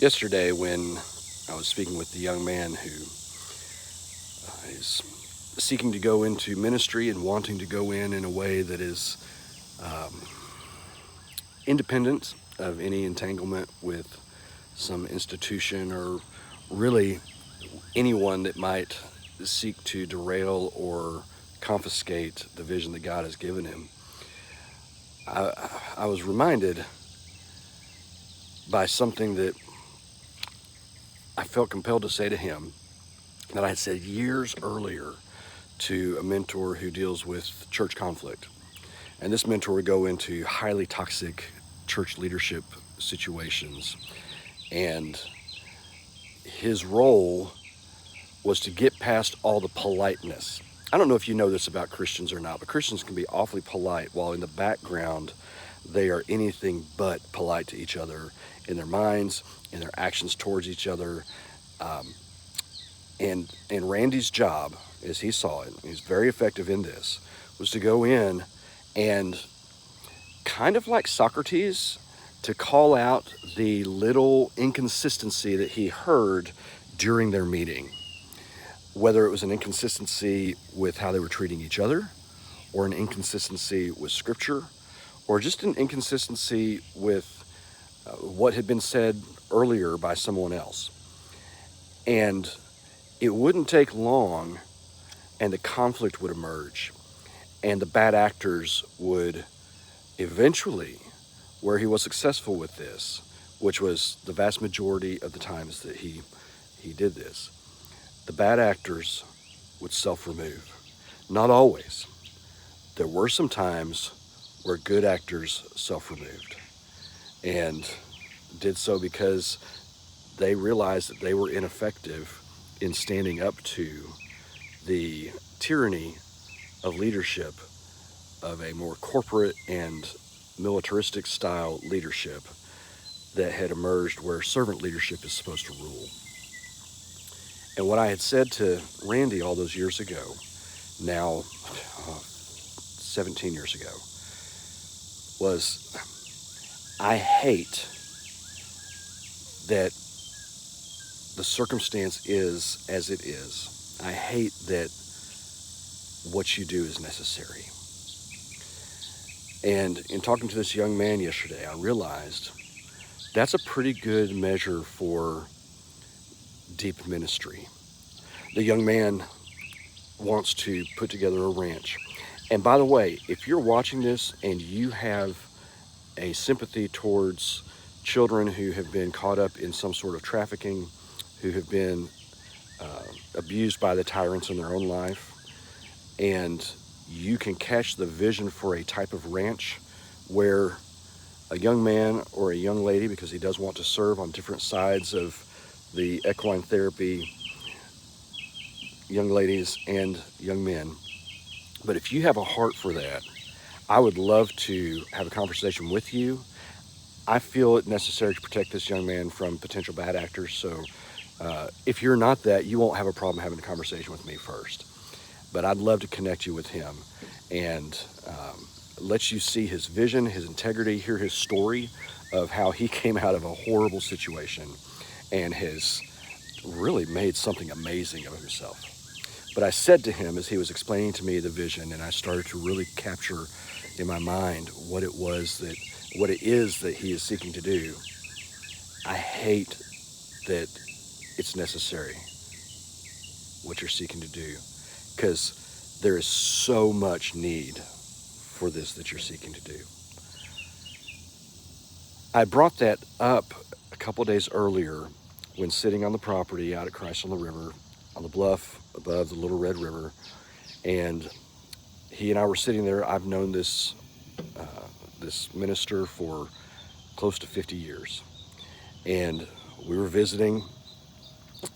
Yesterday, when I was speaking with the young man who is seeking to go into ministry and wanting to go in a way that is um, independent of any entanglement with some institution or really anyone that might seek to derail or confiscate the vision that God has given him, I was reminded by something that I felt compelled to say to him that I had said years earlier to a mentor who deals with church conflict. And this mentor would go into highly toxic church leadership situations. And his role was to get past all the politeness. I don't know if you know this about Christians or not, but Christians can be awfully polite while in the background they are anything but polite to each other in their minds, in their actions towards each other. Um, and Randy's job, as he saw it, he's very effective in this, was to go in and kind of like Socrates, to call out the little inconsistency that he heard during their meeting, whether it was an inconsistency with how they were treating each other, or an inconsistency with scripture, or just an inconsistency with what had been said earlier by someone else. And it wouldn't take long and the conflict would emerge and the bad actors would eventually, where he was successful with this, which was the vast majority of the times that he did this, the bad actors would self-remove. Not always. There were some times where good actors self-removed and did so because they realized that they were ineffective in standing up to the tyranny of leadership, of a more corporate and militaristic style leadership that had emerged where servant leadership is supposed to rule. And what I had said to Randy all those years ago, now 17 years ago, was I hate that the circumstance is as it is. I hate that what you do is necessary. And in talking to this young man yesterday, I realized that's a pretty good measure for deep ministry. The young man wants to put together a ranch. And by the way, if you're watching this and you have a sympathy towards children who have been caught up in some sort of trafficking, who have been abused by the tyrants in their own life, and you can catch the vision for a type of ranch where a young man or a young lady, because he does want to serve on different sides of the equine therapy, young ladies and young men. But if you have a heart for that, I would love to have a conversation with you. I feel it necessary to protect this young man from potential bad actors. So if you're not that, you won't have a problem having a conversation with me first. But I'd love to connect you with him and let you see his vision, his integrity, hear his story of how he came out of a horrible situation and has really made something amazing of himself. But I said to him as he was explaining to me the vision, and I started to really capture in my mind what it is that he is seeking to do. I hate that it's necessary what you're seeking to do, because there is so much need for this that you're seeking to do. I brought that up a couple days earlier when sitting on the property out at Christ on the River, on the bluff above the Little Red River, and he and I were sitting there. I've known this minister for close to 50 years, and we were visiting,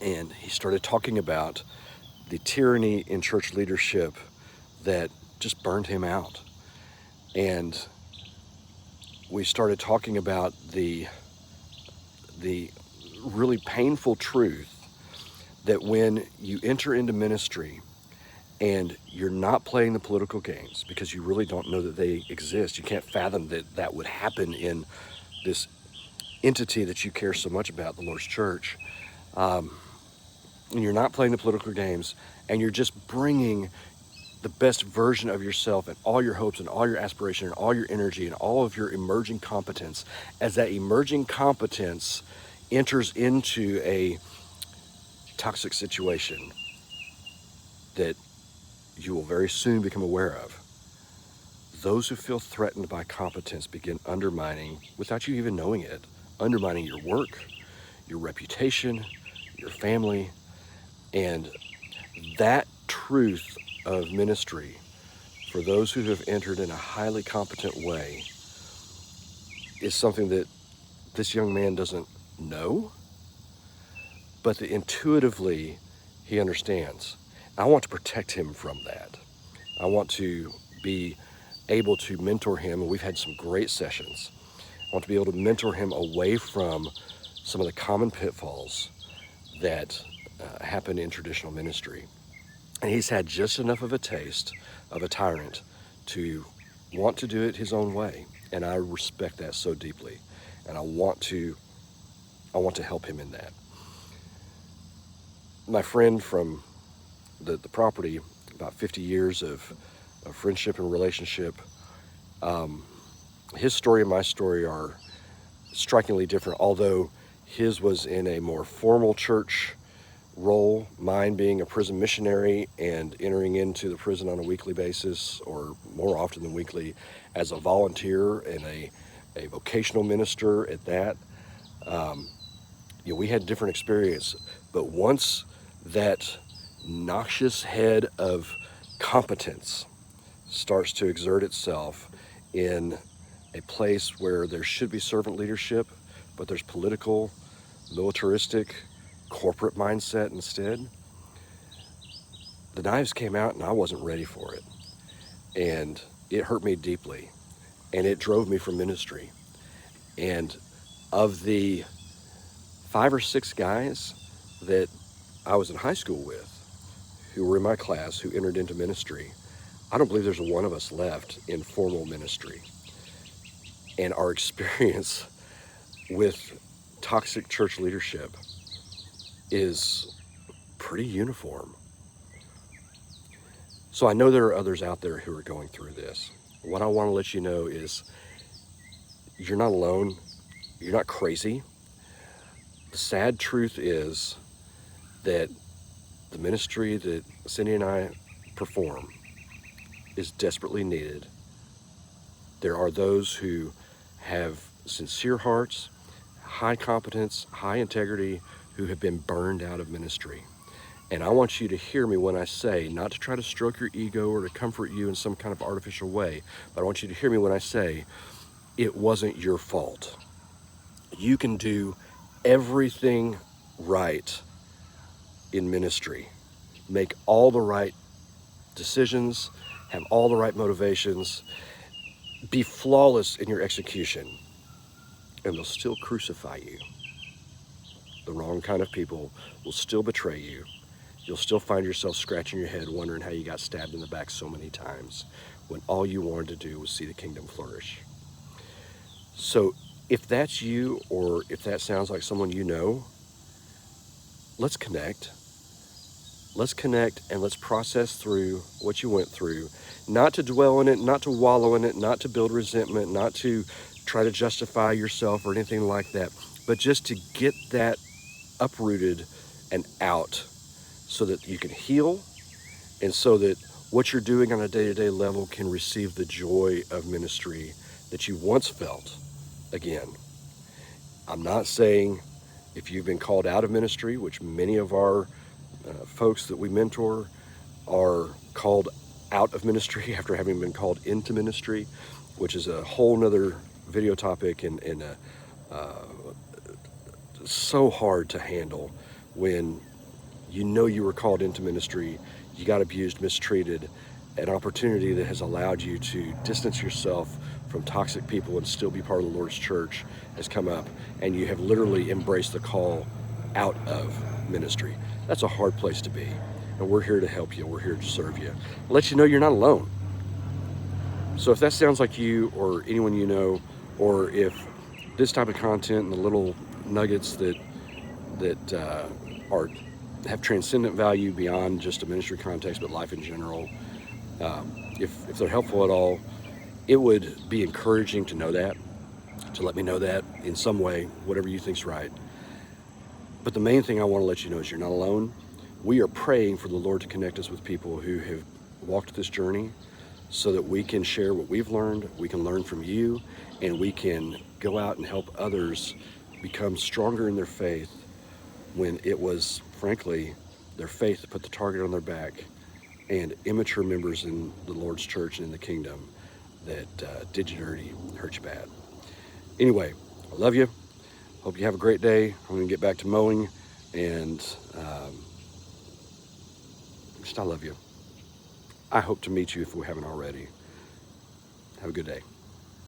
and he started talking about the tyranny in church leadership that just burned him out. And we started talking about the really painful truth that when you enter into ministry and you're not playing the political games because you really don't know that they exist, you can't fathom that that would happen in this entity that you care so much about, the Lord's church, and you're not playing the political games, and you're just bringing the best version of yourself and all your hopes and all your aspiration and all your energy and all of your emerging competence, as that emerging competence enters into a toxic situation that you will very soon become aware of. Those who feel threatened by competence begin undermining, without you even knowing it, undermining your work, your reputation, your family, and that truth of ministry for those who have entered in a highly competent way is something that this young man doesn't know, but that intuitively he understands. I want to protect him from that. I want to be able to mentor him, and we've had some great sessions. I want to be able to mentor him away from some of the common pitfalls that happen in traditional ministry. And he's had just enough of a taste of a tyrant to want to do it his own way. And I respect that so deeply. And I want to help him in that. My friend from the property, about 50 years of friendship and relationship, his story and my story are strikingly different, although his was in a more formal church role, mine being a prison missionary and entering into the prison on a weekly basis, or more often than weekly, as a volunteer and a vocational minister at that. We had different experience, but once that noxious head of competence starts to exert itself in a place where there should be servant leadership, but there's political, militaristic, corporate mindset instead, the knives came out and I wasn't ready for it. And it hurt me deeply. And it drove me from ministry. And of the 5 or 6 guys that I was in high school with, who were in my class, who entered into ministry, I don't believe there's one of us left in formal ministry. And our experience with toxic church leadership is pretty uniform. So I know there are others out there who are going through this. What I want to let you know is you're not alone. You're not crazy. The sad truth is that the ministry that Cindy and I perform is desperately needed. There are those who have sincere hearts, high competence, high integrity, who have been burned out of ministry. And I want you to hear me when I say, not to try to stroke your ego or to comfort you in some kind of artificial way, but I want you to hear me when I say, it wasn't your fault. You can do everything right in ministry. Make all the right decisions, have all the right motivations, be flawless in your execution, and they'll still crucify you. The wrong kind of people will still betray you. You'll still find yourself scratching your head wondering how you got stabbed in the back so many times when all you wanted to do was see the kingdom flourish. So if that's you, or if that sounds like someone you know, let's connect. Let's connect and let's process through what you went through. Not to dwell in it, not to wallow in it, not to build resentment, not to try to justify yourself or anything like that, but just to get that uprooted and out so that you can heal, and so that what you're doing on a day-to-day level can receive the joy of ministry that you once felt again. I'm not saying if you've been called out of ministry, which many of our folks that we mentor are called out of ministry after having been called into ministry, which is a whole nother video topic, and so hard to handle when you know you were called into ministry, you got abused, mistreated, an opportunity that has allowed you to distance yourself from toxic people and still be part of the Lord's church has come up, and you have literally embraced the call out of ministry. That's a hard place to be, and we're here to help you. We're here to serve you. Let you know you're not alone. So if that sounds like you or anyone you know, or if this type of content and the little nuggets that are have transcendent value beyond just a ministry context, but life in general. If they're helpful at all, it would be encouraging to know that, to let me know that in some way, whatever you think's right. But the main thing I want to let you know is you're not alone. We are praying for the Lord to connect us with people who have walked this journey so that we can share what we've learned, we can learn from you, and we can go out and help others become stronger in their faith when it was, frankly, their faith that put the target on their back, and immature members in the Lord's church and in the kingdom that did you dirty, hurt you bad. Anyway, I love you. Hope you have a great day. I'm going to get back to mowing, and just I love you. I hope to meet you if we haven't already. Have a good day.